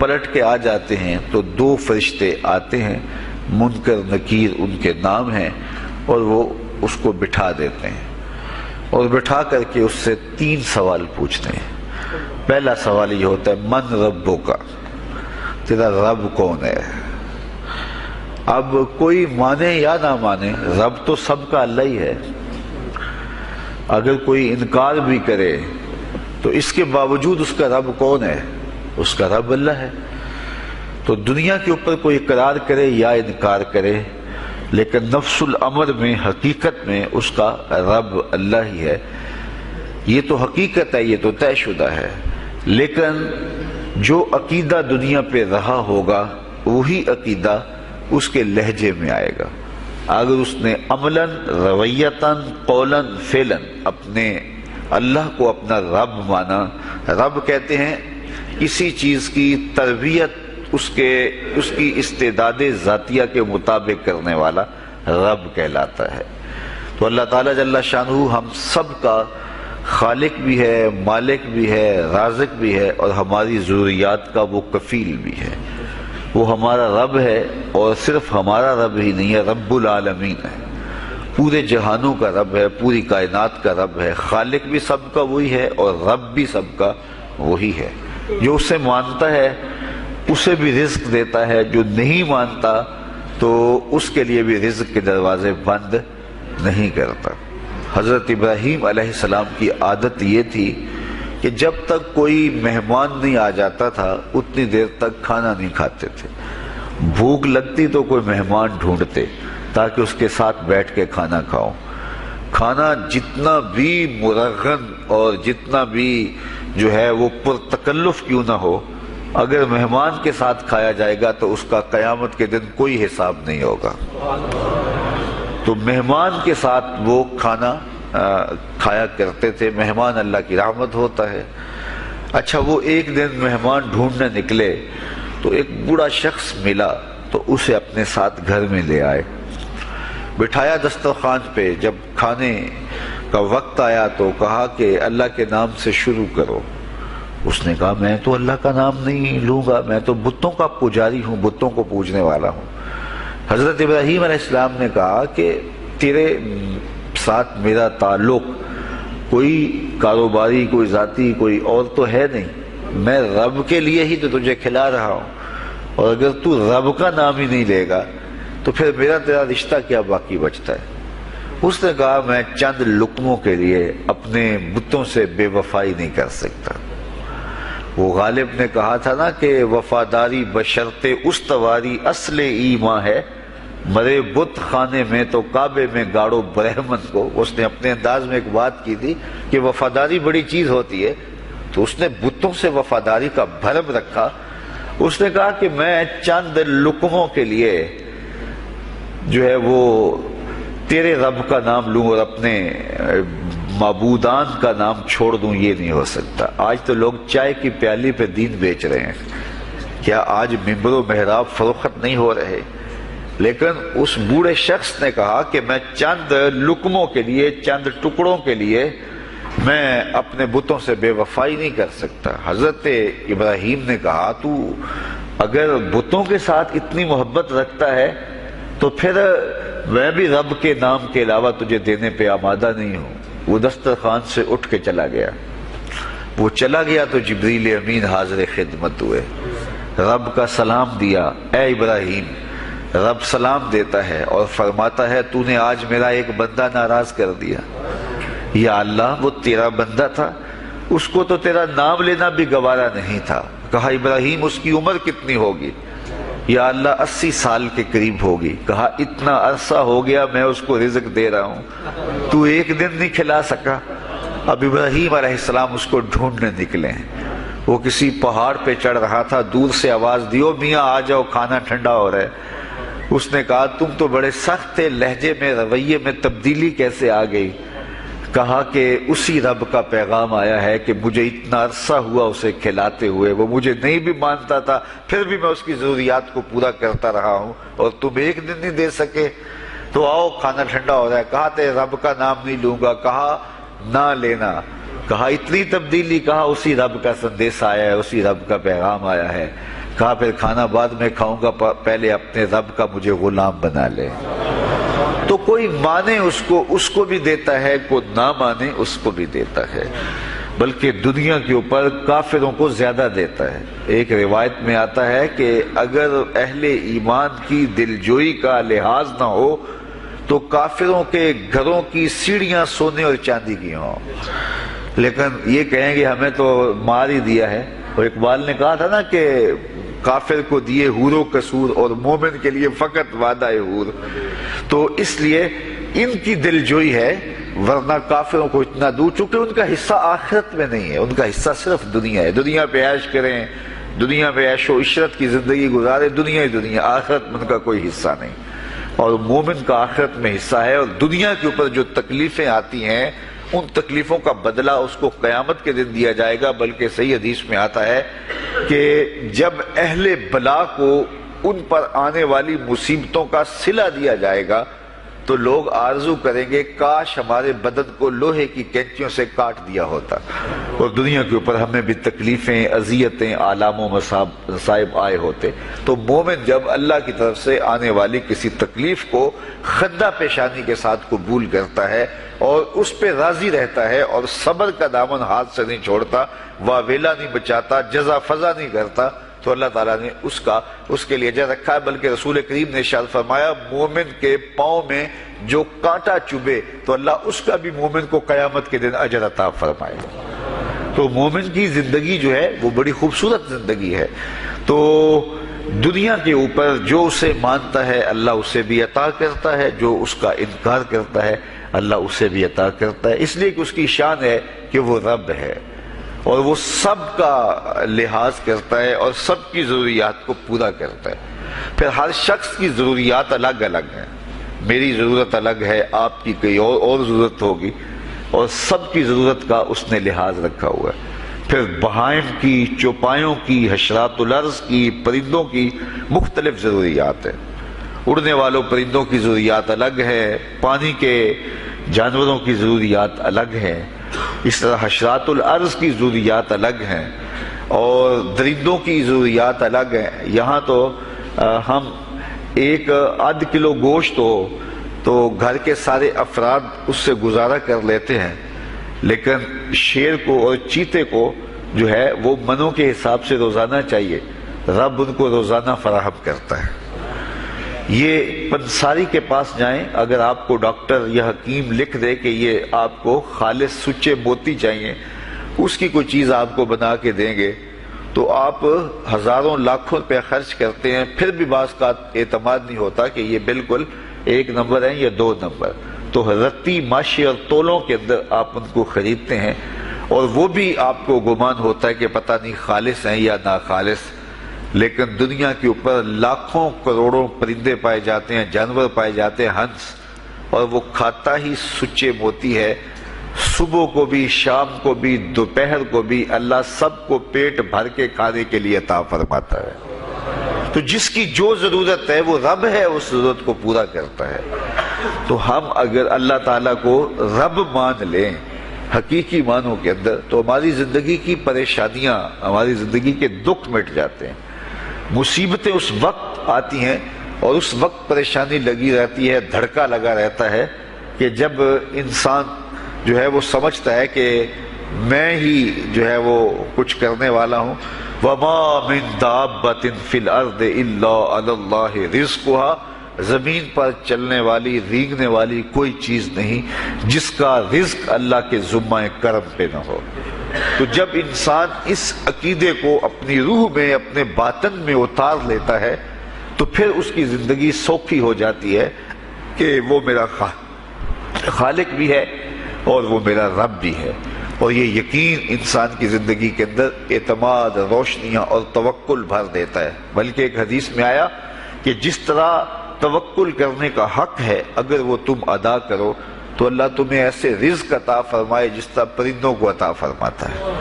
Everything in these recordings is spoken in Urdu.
پلٹ کے آ جاتے ہیں تو 2 فرشتے آتے ہیں، منکر نکیر ان کے نام ہیں، اور وہ اس کو بٹھا دیتے ہیں اور بٹھا کر کے اس سے 3 سوال پوچھتے ہیں۔ پہلا سوال یہ ہوتا ہے من ربک، تیرا رب کون ہے؟ اب کوئی مانے یا نہ مانے، رب تو سب کا اللہ ہی ہے۔ اگر کوئی انکار بھی کرے تو اس کے باوجود اس کا رب کون ہے؟ اس کا رب اللہ ہے۔ تو دنیا کے اوپر کوئی اقرار کرے یا انکار کرے، لیکن نفس الامر میں، حقیقت میں اس کا رب اللہ ہی ہے۔ یہ تو حقیقت ہے، یہ تو طے شدہ ہے۔ لیکن جو عقیدہ دنیا پہ رہا ہوگا وہی عقیدہ اس کے لہجے میں آئے گا۔ اگر اس نے عملاً، رویتاً، قولاً، فعلاً اپنے اللہ کو اپنا رب مانا، رب کہتے ہیں کسی چیز کی تربیت اس کی استعداد ذاتیہ کے مطابق کرنے والا رب کہلاتا ہے۔ تو اللہ تعالیٰ جل شانہ ہم سب کا خالق بھی ہے، مالک بھی ہے، رازق بھی ہے، اور ہماری ضروریات کا وہ کفیل بھی ہے۔ وہ ہمارا رب ہے، اور صرف ہمارا رب ہی نہیں ہے، رب العالمین ہے، پورے جہانوں کا رب ہے، پوری کائنات کا رب ہے۔ خالق بھی سب کا وہی ہے اور رب بھی سب کا وہی ہے۔ جو اسے مانتا ہے اسے بھی رزق دیتا ہے، جو نہیں مانتا تو اس کے لیے بھی رزق کے دروازے بند نہیں کرتا۔ حضرت ابراہیم علیہ السلام کی عادت یہ تھی کہ جب تک کوئی مہمان نہیں آ جاتا تھا اتنی دیر تک کھانا نہیں کھاتے تھے۔ بھوک لگتی تو کوئی مہمان ڈھونڈتے تاکہ اس کے ساتھ بیٹھ کے کھانا کھاؤں۔ کھانا جتنا بھی مرغن اور جتنا بھی جو ہے وہ پرتکلف کیوں نہ ہو، اگر مہمان کے ساتھ کھایا جائے گا تو اس کا قیامت کے دن کوئی حساب نہیں ہوگا۔ تو مہمان کے ساتھ وہ کھانا کھایا کرتے تھے۔ مہمان اللہ کی رحمت ہوتا ہے۔ اچھا، وہ ایک دن مہمان ڈھونڈنے نکلے تو ایک بوڑھا شخص ملا تو اسے اپنے ساتھ گھر میں لے آئے، بٹھایا دسترخوان پہ۔ جب کھانے کا وقت آیا تو کہا کہ اللہ کے نام سے شروع کرو۔ اس نے کہا میں تو اللہ کا نام نہیں لوں گا، میں تو بتوں کا پجاری ہوں، بتوں کو پوجنے والا ہوں۔ حضرت ابراہیم علیہ السلام نے کہا کہ تیرے ساتھ میرا تعلق کوئی کاروباری، کوئی ذاتی، کوئی اور تو ہے نہیں، میں رب کے لیے ہی تو تجھے کھلا رہا ہوں، اور اگر تو رب کا نام ہی نہیں لے گا تو پھر میرا تیرا رشتہ کیا باقی بچتا ہے؟ اس نے کہا میں چند لقموں کے لیے اپنے بتوں سے بے وفائی نہیں کر سکتا۔ وہ غالب نے کہا تھا نا کہ وفاداری بشرط استواری اصل ایمان ہے، مرے بت خانے میں تو کعبے میں گاڑو برہمن کو۔ اس نے اپنے انداز میں ایک بات کی تھی کہ وفاداری بڑی چیز ہوتی ہے، تو اس نے بتوں سے وفاداری کا بھرم رکھا۔ اس نے کہا کہ میں چند لقموں کے لیے جو ہے وہ تیرے رب کا نام لوں اور اپنے معبودان کا نام چھوڑ دوں، یہ نہیں ہو سکتا۔ آج تو لوگ چائے کی پیالی پہ دین بیچ رہے ہیں، کیا آج ممبر و محراب فروخت نہیں ہو رہے؟ لیکن اس بوڑھے شخص نے کہا کہ میں چند لقموں کے لیے، چند ٹکڑوں کے لیے میں اپنے بتوں سے بے وفائی نہیں کر سکتا۔ حضرت ابراہیم نے کہا تو اگر بتوں کے ساتھ اتنی محبت رکھتا ہے تو پھر میں بھی رب کے نام کے علاوہ تجھے دینے پہ آمادہ نہیں ہوں۔ وہ دسترخوان سے اٹھ کے چلا گیا۔ وہ چلا گیا تو جبریل امین حاضر خدمت ہوئے، رب کا سلام دیا، اے ابراہیم۔ رب سلام دیتا ہے اور فرماتا ہے تو نے آج میرا ایک بندہ ناراض کر دیا۔ یا اللہ، وہ تیرا بندہ تھا، اس کو تو تیرا نام لینا بھی گوارا نہیں تھا۔ کہا ابراہیم اس کی عمر کتنی ہوگی؟ یا اللہ 80 سال کے قریب ہوگی۔ کہا اتنا عرصہ ہو گیا میں اس کو رزق دے رہا ہوں، تو ایک دن نہیں کھلا سکا؟ اب ابراہیم علیہ السلام اس کو ڈھونڈنے نکلے ہیں۔ وہ کسی پہاڑ پہ چڑھ رہا تھا، دور سے آواز دی، او میاں آ جاؤ کھانا ٹھنڈا ہو رہا ہے۔ اس نے کہا تم تو بڑے سخت تھے، لہجے میں، رویے میں تبدیلی کیسے آ گئی؟ کہا کہ اسی رب کا پیغام آیا ہے کہ مجھے اتنا عرصہ ہوا اسے کھلاتے ہوئے، وہ مجھے نہیں بھی مانتا تھا، پھر بھی میں اس کی ضروریات کو پورا کرتا رہا ہوں، اور تم ایک دن نہیں دے سکے؟ تو آؤ کھانا ٹھنڈا ہو رہا ہے۔ کہا تے رب کا نام نہیں لوں گا، کہا نہ لینا۔ کہا اتنی تبدیلی؟ کہا اسی رب کا سندیش آیا ہے، اسی رب کا پیغام آیا ہے۔ کہا پھر کھانا بعد میں کھاؤں گا، پہلے اپنے رب کا مجھے غلام بنا لے۔ تو کوئی مانے اس کو بھی دیتا ہے، کوئی نہ مانے اس کو بھی دیتا ہے، بلکہ دنیا کے اوپر کافروں کو زیادہ دیتا ہے۔ ایک روایت میں آتا ہے کہ اگر اہل ایمان کی دلجوئی کا لحاظ نہ ہو تو کافروں کے گھروں کی سیڑھیاں سونے اور چاندی کی ہوں، لیکن یہ کہیں گے ہمیں تو مار ہی دیا ہے۔ اور اقبال نے کہا تھا نا کہ کافر کو دیے حور و قصور اور مومن کے لیے فقط وعدہ حور۔ تو اس لیے ان کی دلجوئی ہے، ورنہ کافروں کو اتنا دور، چونکہ ان کا حصہ آخرت میں نہیں ہے، ان کا حصہ صرف دنیا ہے۔ دنیا پہ عیش کریں، دنیا پہ عیش و عشرت کی زندگی گزارے، دنیا ہی دنیا، آخرت میں ان کا کوئی حصہ نہیں۔ اور مومن کا آخرت میں حصہ ہے، اور دنیا کے اوپر جو تکلیفیں آتی ہیں ان تکلیفوں کا بدلہ اس کو قیامت کے دن دیا جائے گا۔ بلکہ صحیح حدیث میں آتا ہے کہ جب اہل بلا کو ان پر آنے والی مصیبتوں کا صلہ دیا جائے گا تو لوگ آرزو کریں گے کاش ہمارے بدن کو لوہے کی کینچیوں سے کاٹ دیا ہوتا، اور دنیا کے اوپر ہمیں بھی تکلیفیں، اذیتیں، آلام و مصائب آئے ہوتے۔ تو مومن جب اللہ کی طرف سے آنے والی کسی تکلیف کو خندہ پیشانی کے ساتھ قبول کرتا ہے اور اس پہ راضی رہتا ہے اور صبر کا دامن ہاتھ سے نہیں چھوڑتا، واویلا نہیں بچاتا، جزا فضا نہیں کرتا، تو اللہ تعالیٰ نے اس کے لیے اجر رکھا ہے۔ بلکہ رسول کریم نے ارشاد فرمایا مومن کے پاؤں میں جو کانٹا چبھے تو اللہ اس کا بھی مومن کو قیامت کے دن اجر عطا فرمائے۔ تو مومن کی زندگی جو ہے وہ بڑی خوبصورت زندگی ہے۔ تو دنیا کے اوپر جو اسے مانتا ہے اللہ اسے بھی عطا کرتا ہے، جو اس کا انکار کرتا ہے اللہ اسے بھی عطا کرتا ہے، اس لیے کہ اس کی شان ہے کہ وہ رب ہے اور وہ سب کا لحاظ کرتا ہے اور سب کی ضروریات کو پورا کرتا ہے۔ پھر ہر شخص کی ضروریات الگ الگ ہیں، میری ضرورت الگ ہے، آپ کی کوئی اور ضرورت ہوگی، اور سب کی ضرورت کا اس نے لحاظ رکھا ہوا ہے۔ پھر بہائم کی، چوپایوں کی، حشرات الارض کی، پرندوں کی مختلف ضروریات ہیں۔ اڑنے والوں پرندوں کی ضروریات الگ ہے، پانی کے جانوروں کی ضروریات الگ ہیں، اس طرح حشرات الارض کی ضروریات الگ ہیں اور درندوں کی ضروریات الگ ہیں۔ یہاں تو ہم ایک آدھ کلو گوشت ہو تو گھر کے سارے افراد اس سے گزارا کر لیتے ہیں، لیکن شیر کو اور چیتے کو جو ہے وہ منوں کے حساب سے روزانہ چاہیے، رب ان کو روزانہ فراہم کرتا ہے۔ یہ پنساری کے پاس جائیں، اگر آپ کو ڈاکٹر یا حکیم لکھ دے کہ یہ آپ کو خالص سچے موتی چاہیے، اس کی کوئی چیز آپ کو بنا کے دیں گے تو آپ ہزاروں لاکھوں روپے خرچ کرتے ہیں، پھر بھی بعض کا اعتماد نہیں ہوتا کہ یہ بالکل 1 نمبر ہے یا 2 نمبر۔ تو رتی، ماشی اور تولوں کے اندر آپ ان کو خریدتے ہیں اور وہ بھی آپ کو گمان ہوتا ہے کہ پتہ نہیں خالص ہیں یا ناخالص، لیکن دنیا کے اوپر لاکھوں کروڑوں پرندے پائے جاتے ہیں، جانور پائے جاتے ہیں، ہنس، اور وہ کھاتا ہی سچے موتی ہے۔ صبح کو بھی، شام کو بھی، دوپہر کو بھی اللہ سب کو پیٹ بھر کے کھانے کے لیے عطا فرماتا ہے۔ تو جس کی جو ضرورت ہے وہ رب ہے، اس ضرورت کو پورا کرتا ہے۔ تو ہم اگر اللہ تعالیٰ کو رب مان لیں حقیقی معنوں کے اندر تو ہماری زندگی کی پریشانیاں، ہماری زندگی کے دکھ مٹ جاتے ہیں۔ مصیبتیں اس وقت آتی ہیں اور اس وقت پریشانی لگی رہتی ہے، دھڑکا لگا رہتا ہے کہ جب انسان جو ہے وہ سمجھتا ہے کہ میں ہی جو ہے وہ کچھ کرنے والا ہوں۔ وَمَا مِن دَابَّةٍ فِي الْأَرْضِ إِلَّا عَلَى اللَّهِ رِزْقُهَا، زمین پر چلنے والی، ریگنے والی کوئی چیز نہیں جس کا رزق اللہ کے ذمہ کرم پہ نہ ہو۔ تو جب انسان اس عقیدے کو اپنی روح میں، اپنے باطن میں اتار لیتا ہے تو پھر اس کی زندگی سوکھی ہو جاتی ہے کہ وہ میرا خالق بھی ہے اور وہ میرا رب بھی ہے۔ اور یہ یقین انسان کی زندگی کے اندر اعتماد، روشنیاں اور توکل بھر دیتا ہے۔ بلکہ ایک حدیث میں آیا کہ جس طرح توکل کرنے کا حق ہے اگر وہ تم ادا کرو تو اللہ تمہیں ایسے رزق عطا فرمائے جس طرح پرندوں کو عطا فرماتا ہے۔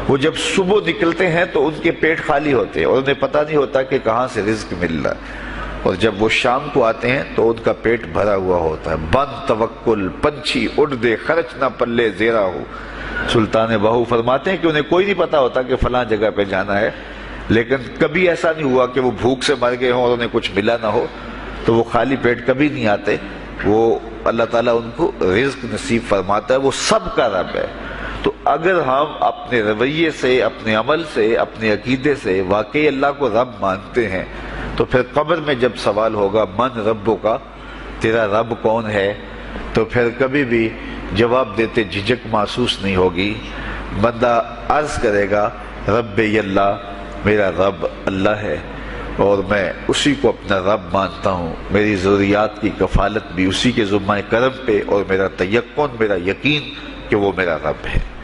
وہ جب صبح نکلتے ہیں تو ان کے پیٹ خالی ہوتے ہیں اور انہیں پتہ نہیں ہوتا کہ کہاں سے رزق مل رہا ہے، اور جب وہ شام کو آتے ہیں تو ان کا پیٹ بھرا ہوا ہوتا ہے۔ بند توکل، پنچھی اڑ دے، خرچ نہ پلے زیرہ ہو۔ سلطان بہو فرماتے ہیں کہ انہیں کوئی نہیں پتا ہوتا کہ فلاں جگہ پہ جانا ہے، لیکن کبھی ایسا نہیں ہوا کہ وہ بھوک سے مر گئے ہوں اور انہیں کچھ ملا نہ ہو، تو وہ خالی پیٹ کبھی نہیں آتے۔ وہ اللہ تعالیٰ ان کو رزق نصیب فرماتا ہے، وہ سب کا رب ہے۔ تو اگر ہم اپنے رویے سے، اپنے عمل سے، اپنے عقیدے سے واقعی اللہ کو رب مانتے ہیں، تو پھر قبر میں جب سوال ہوگا من ربو کا، تیرا رب کون ہے، تو پھر کبھی بھی جواب دیتے جھجک محسوس نہیں ہوگی۔ بندہ عرض کرے گا رب اللہ، میرا رب اللہ ہے اور میں اسی کو اپنا رب مانتا ہوں، میری ضروریات کی کفالت بھی اسی کے ذمہ کرم پہ، اور میرا تیقن، میرا یقین کہ وہ میرا رب ہے۔